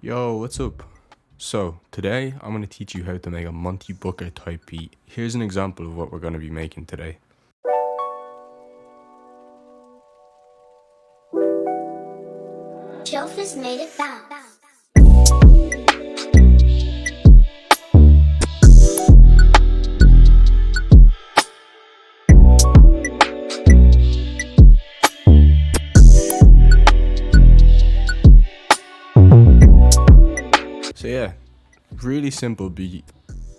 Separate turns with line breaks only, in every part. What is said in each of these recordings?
Yo, what's up? So, today I'm going to teach you how to make a Monte Booker type beat. Here's an example of what we're going to be making today.
Jofis made it bounce.
So yeah, really simple beat.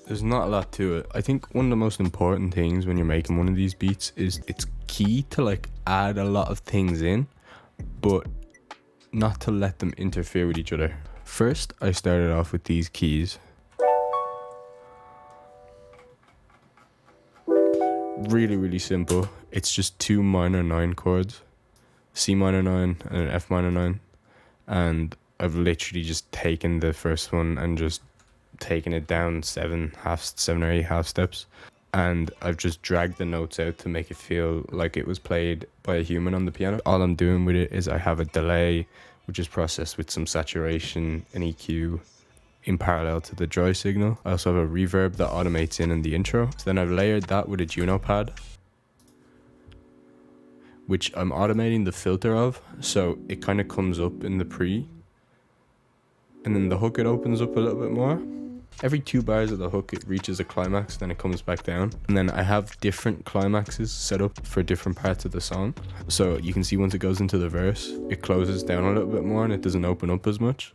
There's not a lot to it. I think one of the most important things when you're making one of these beats is it's key to add a lot of things in, but not to let them interfere with each other. First, I started off with these keys. Really simple. It's just two minor 9 chords, C minor 9 and an F minor 9, and I've literally just taken the first one and just taken it down 7 or 8 half steps, and I've just dragged the notes out to make it feel like it was played by a human on the piano. All I'm doing with it is I have a delay which is processed with some saturation and EQ in parallel to the dry signal. I also have a reverb that automates in the intro. So then I've layered that with a Juno pad, which I'm automating the filter of, so it kind of comes up in the pre, and then the hook, it opens up a little bit more. Every 2 bars of the hook it reaches a climax, then it comes back down, and then I have different climaxes set up for different parts of the song. So you can see once it goes into the verse, it closes down a little bit more and it doesn't open up as much.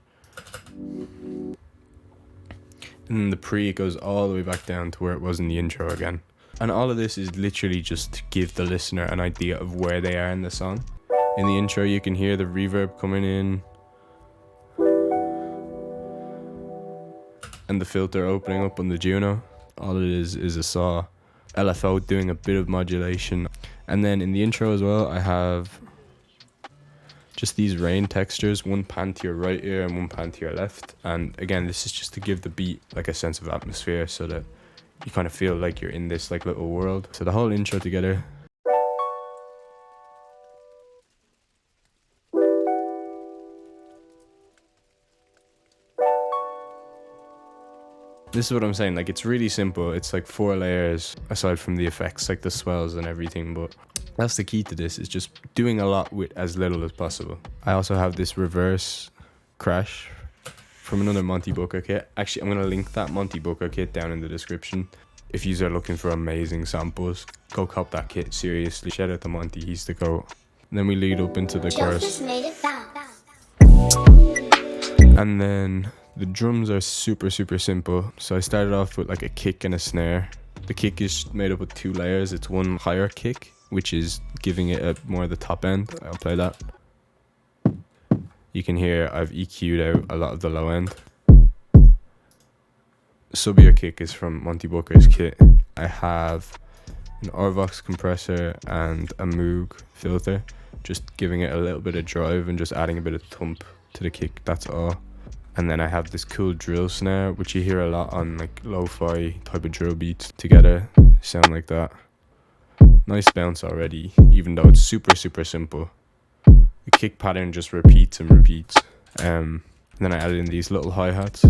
And then the pre, it goes all the way back down to where it was in the intro again. And all of this is literally just to give the listener an idea of where they are in the song. In the intro you can hear the reverb coming in and the filter opening up on the Juno. All it is a saw LFO doing a bit of modulation. And then in the intro as well, I have just these rain textures, one pan to your right ear and one pan to your left. And again, this is just to give the beat a sense of atmosphere, so that you kind of feel like you're in this little world. So the whole intro together. This is what I'm saying, it's really simple. It's 4 layers aside from the effects, the swells and everything, but that's the key to this, is just doing a lot with as little as possible. I also have this reverse crash from another Monte Booker kit. Actually, I'm going to link that Monte Booker kit down in the description. If you are looking for amazing samples, go cop that kit, seriously. Shout out to Monte, he's the GOAT. And then we lead up into the chorus. And then the drums are super simple. So I started off with a kick and a snare. The kick is made up of 2 layers. It's one higher kick, which is giving it more of the top end. I'll play that. You can hear I've EQ'd out a lot of the low end. Sub-ear kick is from Monte Booker's kit. I have an Orvox compressor and a Moog filter, just giving it a little bit of drive and just adding a bit of thump to the kick, that's all. And then I have this cool drill snare, which you hear a lot on lo-fi type of drill beats. Together, sound like that. Nice bounce already, even though it's super simple. The kick pattern just repeats and repeats. And then I added in these little hi-hats.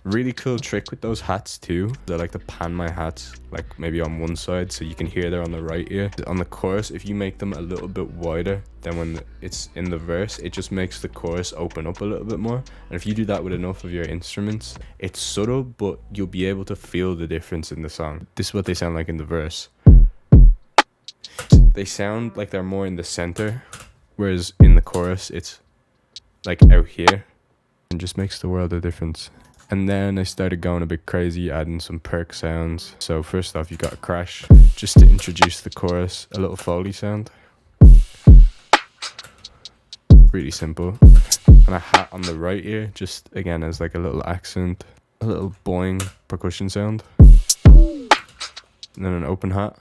Really cool trick with those hats too. I like to pan my hats maybe on one side so you can hear they're on the right ear. On the chorus, if you make them a little bit wider than when it's in the verse, it just makes the chorus open up a little bit more. And if you do that with enough of your instruments, it's subtle, but you'll be able to feel the difference in the song. This is what they sound like in the verse. They sound like they're more in the center, whereas in the chorus it's out here, and just makes the world of difference. And then I started going a bit crazy, adding some perk sounds. So first off, you got a crash, just to introduce the chorus, a little Foley sound. Really simple. And a hat on the right ear, just again as a little accent. A little boing percussion sound. And then an open hat.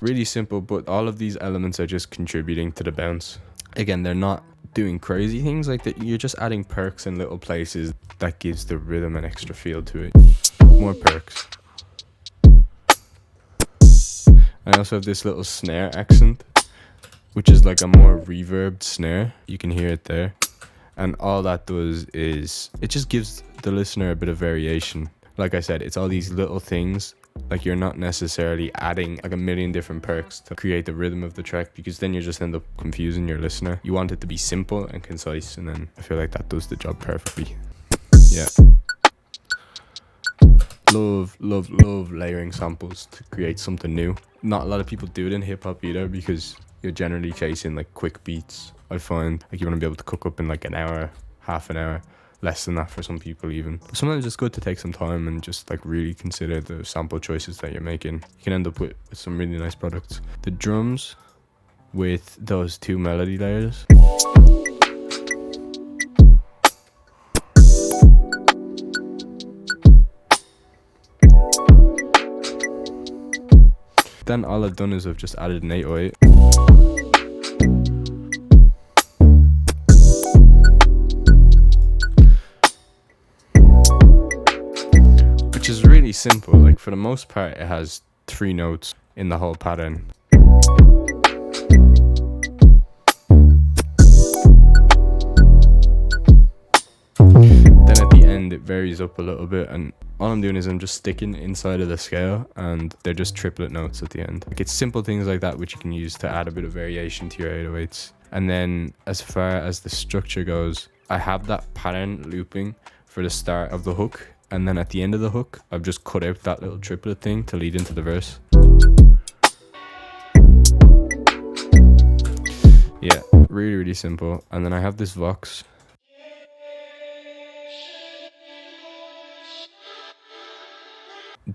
Really simple, but all of these elements are just contributing to the bounce. Again, they're not doing crazy things like that. You're just adding perks in little places that gives the rhythm an extra feel to it. More perks. I also have this little snare accent, which is like a more reverbed snare. You can hear it there. And all that does is it just gives the listener a bit of variation. Like I said, it's all these little things. Like, you're not necessarily adding like a million different perks to create the rhythm of the track, because then you just end up confusing your listener. You want it to be simple and concise, and then I feel like that does the job perfectly. Yeah. Love layering samples to create something new. Not a lot of people do it in hip hop either, because you're generally chasing like quick beats. I find like you want to be able to cook up in like an hour, half an hour, less than that for some people even. But sometimes it's good to take some time and just like really consider the sample choices that you're making. You can end up with some really nice products. The drums with those 2 melody layers. Then all I've done is I've just added an 808. Which is really simple. Like, for the most part, it has 3 notes in the whole pattern. Then at the end it varies up a little bit, and all I'm doing is I'm just sticking inside of the scale, and they're just triplet notes at the end. Like, it's simple things like that which you can use to add a bit of variation to your 808s. And then as far as the structure goes, I have that pattern looping for the start of the hook, and then at the end of the hook I've just cut out that little triplet thing to lead into the verse. Yeah, really simple. And then I have this vox.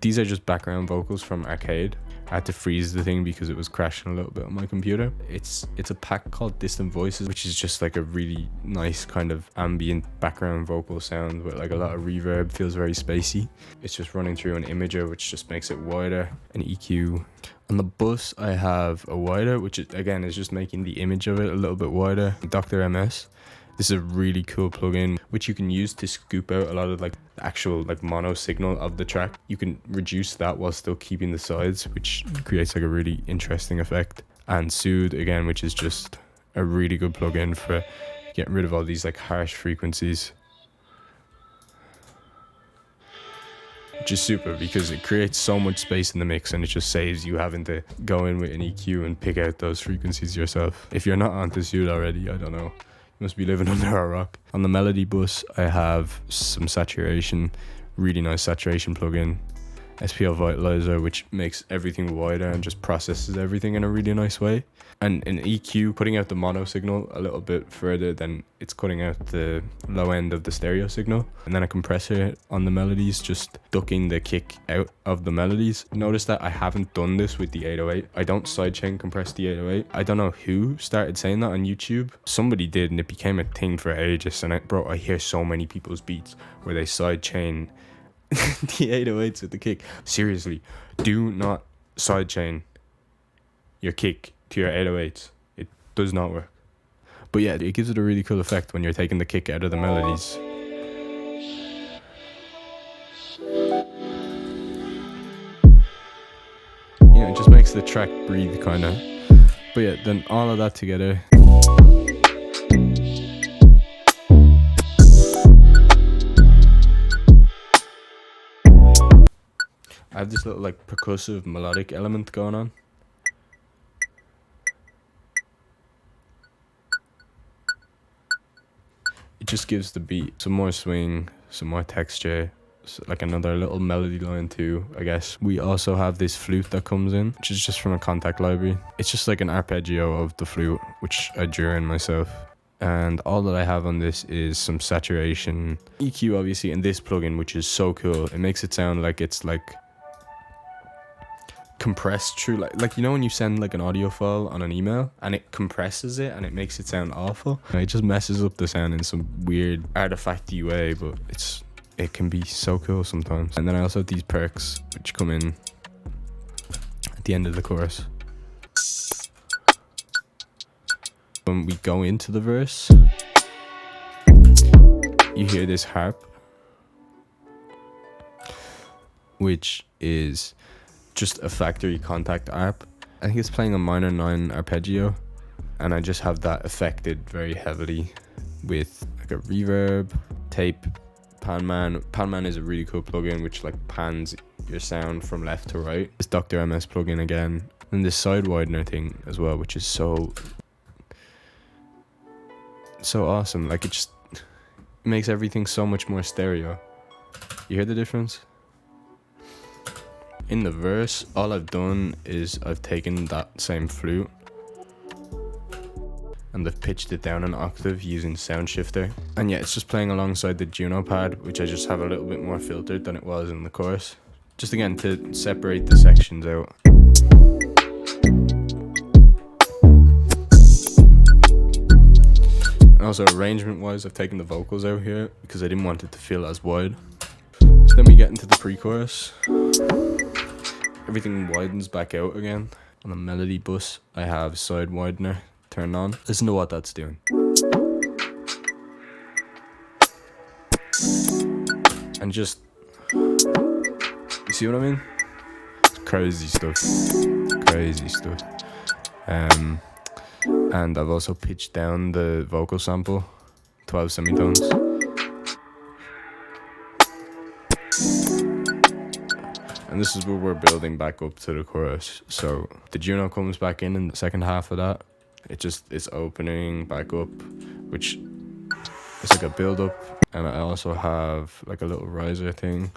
These are just background vocals from Arcade. I had to freeze the thing because it was crashing a little bit on my computer. It's a pack called Distant Voices, which is just like a really nice kind of ambient background vocal sound with like a lot of reverb. Feels very spacey. It's just running through an imager, which just makes it wider. An EQ. On the bus I have a wider, which again is just making the image of it a little bit wider. Dr. MS. This is a really cool plugin which you can use to scoop out a lot of like the actual like mono signal of the track. You can reduce that while still keeping the sides, which creates like a really interesting effect. And Soothe again, which is just a really good plugin for getting rid of all these like harsh frequencies. Which is super because it creates so much space in the mix, and it just saves you having to go in with an EQ and pick out those frequencies yourself. If you're not onto Soothe already, I don't know. Must be living under a rock. On the melody bus I have some saturation, really nice saturation plugin, SPL Vitalizer, which makes everything wider and just processes everything in a really nice way. And an EQ, putting out the mono signal a little bit further than it's cutting out the low end of the stereo signal. And then a compressor on the melodies, just ducking the kick out of the melodies. Notice that I haven't done this with the 808. I don't sidechain compress the 808. I don't know who started saying that on YouTube. Somebody did, and it became a thing for ages. And I hear so many people's beats where they sidechain the 808s with the kick. Seriously, do not sidechain your kick to your 808s. It does not work. But yeah, it gives it a really cool effect when you're taking the kick out of the melodies. You know, it just makes the track breathe kind of. But yeah, then all of that together. I have this little like percussive melodic element going on. It just gives the beat some more swing, some more texture, like another little melody line too, I guess. We also have this flute that comes in, which is just from a contact library. It's just like an arpeggio of the flute, which I drew in myself. And all that I have on this is some saturation, EQ obviously, and this plugin, which is so cool. It makes it sound like it's like compressed through like you know when you send like an audio file on an email and it compresses it and it makes it sound awful. It just messes up the sound in some weird artifacty way, but it can be so cool sometimes. And then I also have these perks which come in at the end of the chorus. When we go into the verse, you hear this harp, which is just a factory contact harp. I think it's playing a minor 9 arpeggio, and I just have that affected very heavily with like a reverb, tape, Pan-Man. Pan-Man is a really cool plugin which like pans your sound from left to right. This Dr. MS plugin again, and this side widener thing as well, which is so awesome. Like it makes everything so much more stereo. You hear the difference? In the verse, all I've done is I've taken that same flute and I've pitched it down an octave using Sound Shifter. And yeah, it's just playing alongside the Juno pad, which I just have a little bit more filtered than it was in the chorus. Just again, to separate the sections out. And also arrangement wise, I've taken the vocals out here because I didn't want it to feel as wide. So then we get into the pre-chorus. Everything widens back out again. On the melody bus, I have side widener turned on. Listen to what that's doing. And just, you see what I mean? It's crazy stuff. Crazy stuff. And I've also pitched down the vocal sample, 12 semitones. And this is where we're building back up to the chorus. So the Juno comes back in the second half of that. It's opening back up, which is like a build up. And I also have like a little riser thing.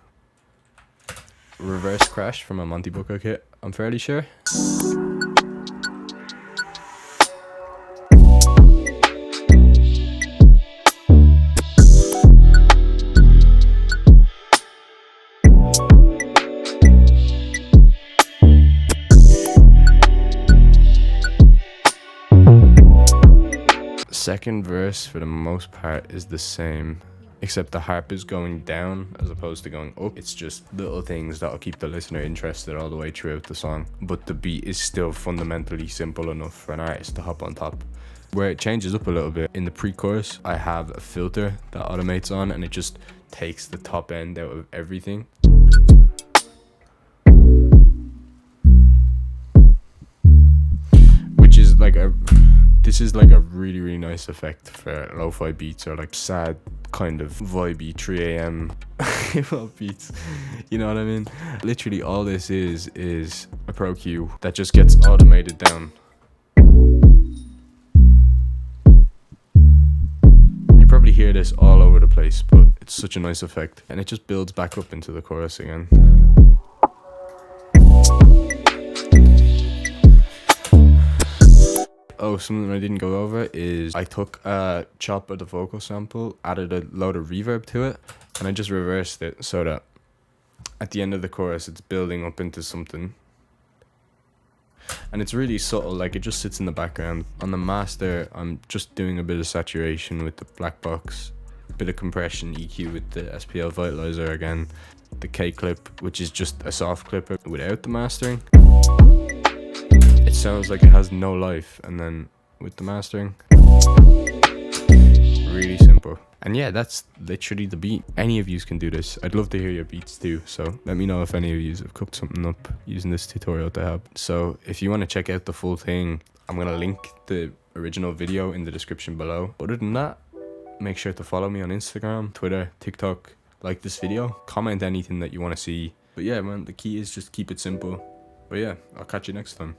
Reverse crash from a Monte Booker kit, I'm fairly sure. Second verse for the most part is the same, except the harp is going down as opposed to going up. It's just little things that'll keep the listener interested all the way throughout the song, but the beat is still fundamentally simple enough for an artist to hop on top. Where it changes up a little bit, in the pre-chorus I have a filter that automates on, and it just takes the top end out of everything. Which is like this is like a really nice effect for lo-fi beats, or like sad kind of vibey 3 a.m. hip-hop beats, you know what I mean? Literally all this is a Pro Q that just gets automated down. You probably hear this all over the place, but it's such a nice effect, and it just builds back up into the chorus again. Oh, something I didn't go over is I took a chop of the vocal sample, added a load of reverb to it, and I just reversed it so that at the end of the chorus it's building up into something. And it's really subtle, like it just sits in the background. On the master, I'm just doing a bit of saturation with the black box, a bit of compression EQ with the SPL Vitalizer again, the K clip, which is just a soft clipper without the mastering. It sounds like it has no life, and then with the mastering, really simple. And yeah, that's literally the beat. Any of you can do this. I'd love to hear your beats too, so let me know if any of you have cooked something up using this tutorial to help. So if you want to check out the full thing, I'm gonna link the original video in the description below. Other than that, make sure to follow me on Instagram, Twitter, TikTok, like this video, comment anything that you want to see. But yeah man, the key is just keep it simple. But yeah, I'll catch you next time.